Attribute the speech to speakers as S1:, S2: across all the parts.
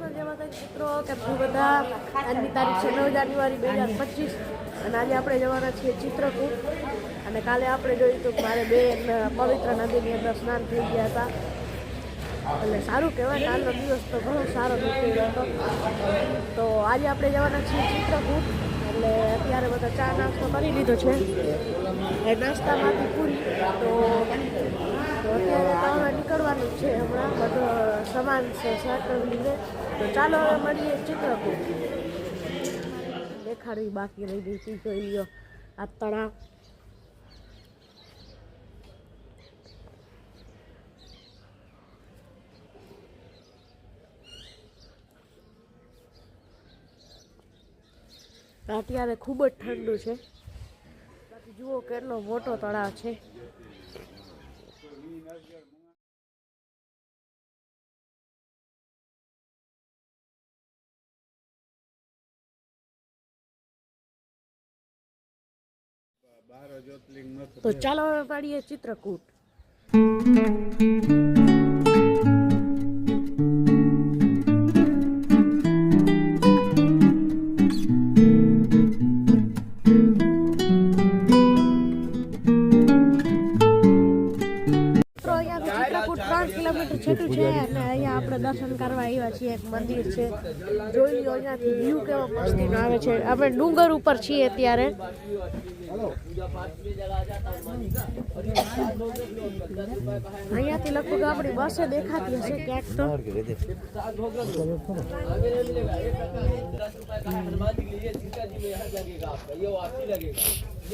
S1: મિત્રો કેમ છો બધા? આજની તારીખ છે 9 જાન્યુઆરી 2025 અને આજે આપણે જવાના છીએ ચિત્રકૂટ. અને કાલે આપણે જોયું હતું કે મારે બેન પવિત્ર નદીની અંદર સ્નાન થઈ ગયા હતા, એટલે સારું કહેવાય. કાલનો દિવસ તો ઘણો સારો નીકળ્યો હતો. તો આજે આપણે જવાના છીએ ચિત્રકૂટ. એટલે અત્યારે બધા ચા નાસ્તો કરી લીધો છે, એ નાસ્તામાંથી પૂરી. તો અત્યારે તમારે નીકળવાનું છે, હમણાં બધો સામાન છે સાકર લીધે. તો ચાલો હવે મળીએ ચિત્રકૂટ. દેખાડવી બાકી રહી ગઈ છે, જોઈ લ્યો આ તળાવ. અત્યારે ખૂબ જ ઠંડુ છે, બાકી જુઓ કેટલો મોટો તળાવ છે. તો ચાલો હવે પાડીએ ચિત્રકૂટ. ચિત્રકૂટ 3 કિલોમીટર છેટું છે અને અહીંયા આપણે દર્શન કરવા આવ્યા છીએ. એક મંદિર છે, જોઈ લો અહીંયાથી વ્યૂ કેવો મસ્તીનો આવે છે. આપણે ડુંગર ઉપર છીએ અત્યારે. અહીંયાથી લગભગ આપણી બસે દેખાતી હશે ક્યાંક તો.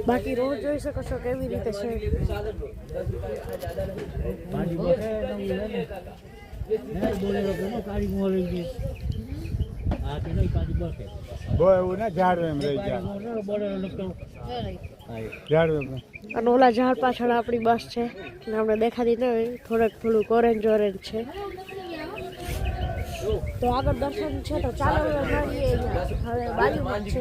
S1: બાકી રોડ જોઈ શકો છો કેવી રીતે છે. અને ઓલા ઝાડ પાછળ આપણી બસ છે, એટલે આપણે દેખાતી ન હોય. થોડુંક ઓરેન્જ છે. તો આગળ દર્શન છે, તો ચાલો મળીએ. હવે બાજુમાં છે.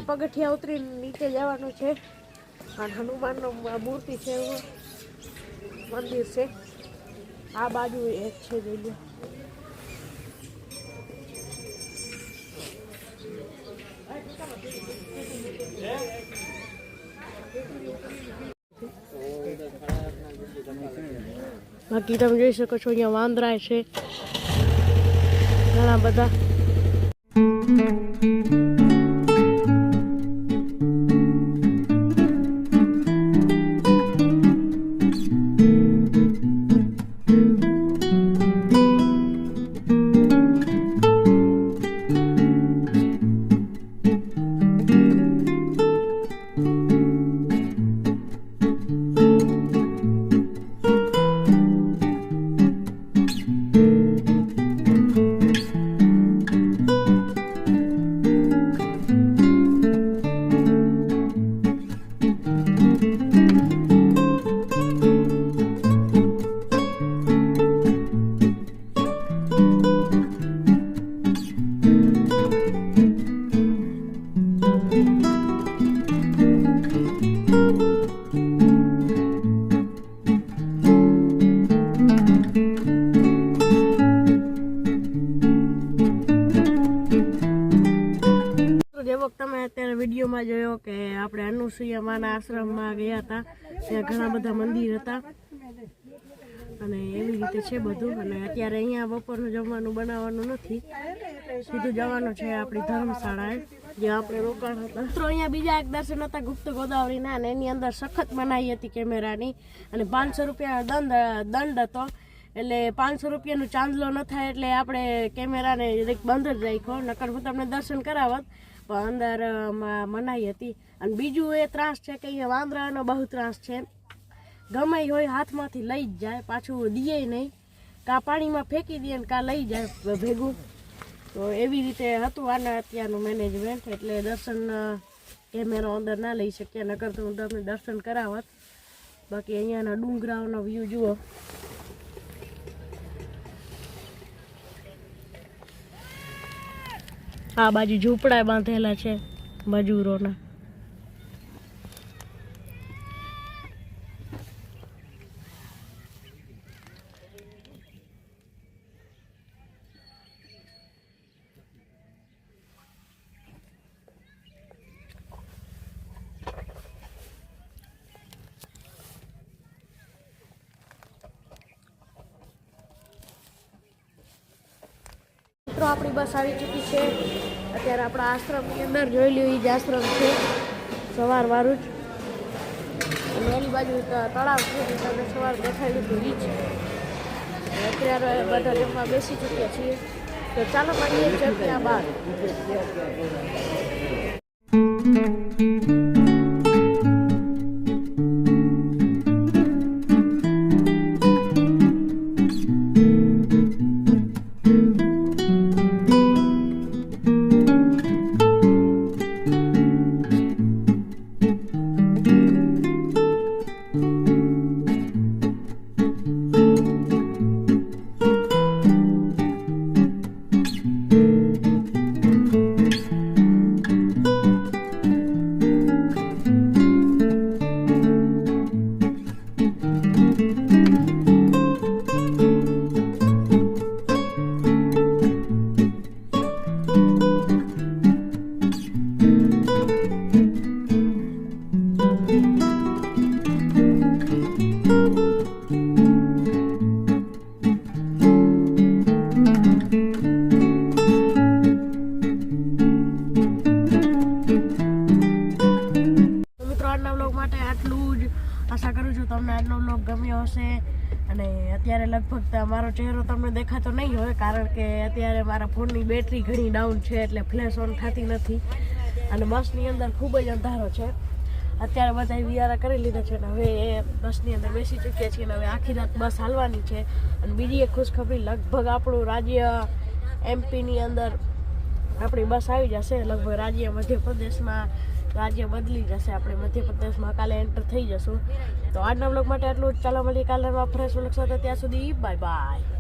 S1: પગથિયા ઉતરીને નીચે જવાનું છે. અને હનુમાનનો મૂર્તિ છે, એવું મંદિર છે. આ બાજુ એક છે, જોઈ લો. બાકી તમે જોઈ શકો છો અહીંયા વાંદરા છે ઘણા બધા. વિડીયોમાં જોયો કે આપણે અનુસૂયા માના આશ્રમમાં ગયા હતા, ત્યાં ઘણા બધા મંદિર હતા અને એવી રીતે છે બધું. અને અત્યારે અહીંયા બપોરનું જમવાનું બનાવવાનું નથી, સીધું જવાનું છે આપણી ધર્મશાળાએ જ્યાં આપણે રોકાણ હતા. મિત્રો અહીંયા બીજા એક દર્શન હતા ગુપ્ત ગોદાવરીના, અને એની અંદર સખત મનાઈ હતી કેમેરાની, અને 500 રૂપિયાનો દંડ હતો. એટલે 500 રૂપિયાનું ચાંદલો ન થાય એટલે આપણે કેમેરાને બંધ જ રાખ્યો, નકર હું તમને દર્શન કરાવત, પણ અંદર મનાઈ હતી. અને બીજું એ ત્રાસ છે કે અહીંયા વાંદરાનો બહુ ત્રાસ છે, ગમે હોય હાથમાંથી લઈ જ જાય, પાછું દીએ નહીં, કાં પાણીમાં ફેંકી દે ને કાં લઈ જાય ભેગું. તો એવી રીતે હતું આના અત્યારનું મેનેજમેન્ટ, એટલે દર્શન કેમેરો અંદર ના લઈ શક્યા, નકર તો હું તમને દર્શન કરાવત. બાકી અહીંયાના ડુંગરાઓનો વ્યૂ જુઓ. આ બાજુ ઝૂંપડા બાંધેલા છે મજૂરોના. મિત્રો આપણી બસ આવી ચૂકી છે અત્યારે આપણા આશ્રમની અંદર. જોઈ લ્યો એ જ આશ્રમ છે સવારવાળું જ, અને એની બાજુ તળાવ છે, તમને સવાર દેખાડ્યું હતું એ જ. અત્યારે બધા જમવા બેસી ચૂક્યા છીએ, તો ચાલો મળીએ જમ્યા બાદ. આશા કરું છું તમને આજનો વ્લોગ ગમ્યો હશે. અને અત્યારે લગભગ મારો ચહેરો તમને દેખાતો નહીં હોય, કારણ કે અત્યારે મારા ફોનની બેટરી ઘણી ડાઉન છે, એટલે ફ્લેશ ઓન થતી નથી. અને બસની અંદર ખૂબ જ અંધારો છે. અત્યારે બધા વિયારા કરી લીધા છે ને હવે એ બસની અંદર બેસી ચૂક્યા છીએ, અને હવે આખી રાત બસ હાલવાની છે. અને બીજી એક ખુશખબરી, લગભગ આપણું રાજ્ય એમપીની અંદર આપણી બસ આવી જશે. લગભગ રાજ્ય મધ્યપ્રદેશમાં રાજ્ય બદલી જશે, આપણે મધ્યપ્રદેશમાં કાલે એન્ટર થઈ જશું. તો આજના વ્લોગ માટે આટલું જ. ચાલો મળીએ કાલે ફ્રેશ વ્લોગ સાથે, ત્યાં સુધી બાય બાય.